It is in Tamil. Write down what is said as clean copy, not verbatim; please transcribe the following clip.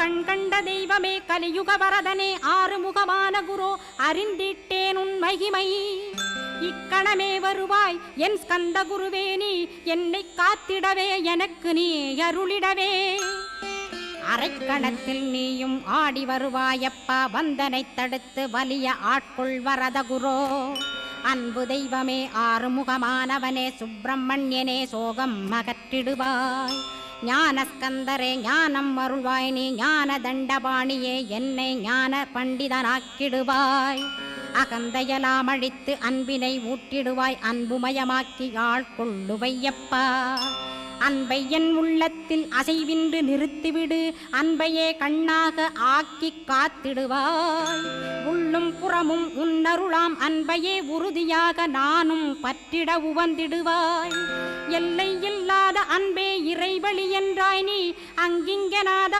கண்கண்ட தெய்வமே கலியுக வரதனே ஆறுமுகமான குரு அறிந்திட்டேன் உன் மகிமை இக்கணமே வருவாய் என் ஸ்கந்த குருவே நீ என்னை காத்திடவே எனக்கு நீ அருளிடவே அரைக்கணத்தில் நீயும் ஆடி வருவாயப்பா வந்தனை தடுத்து வலிய ஆட்கொள் வரத குரோ அன்பு தெய்வமே ஆறுமுகமானவனே சுப்பிரமணியனே சோகம் அகற்றிடுவாய் ஞானஸ்கந்தரே ஞானம் அருள்வாய் நீ ஞான தண்டபாணியே என்னை ஞான பண்டிதனாக்கிடுவாய் அகந்தையலாம் அழித்து அன்பினை ஊட்டிடுவாய் அன்புமயமாக்கி ஆட்கொள்ளுவையப்பா அன்பை என் உள்ளத்தில் அசைவின்று நிறுத்திவிடு அன்பையே கண்ணாக ஆக்கி காத்திடுவாய் உள்ளும் புறமும் உன்னருளாம் அன்பையே உறுதியாக நானும் பற்றிட உவந்திடுவாய் எல்லை இல்லாத அன்பே இறைவழி என்றாய் நீ அங்கிங்கனாத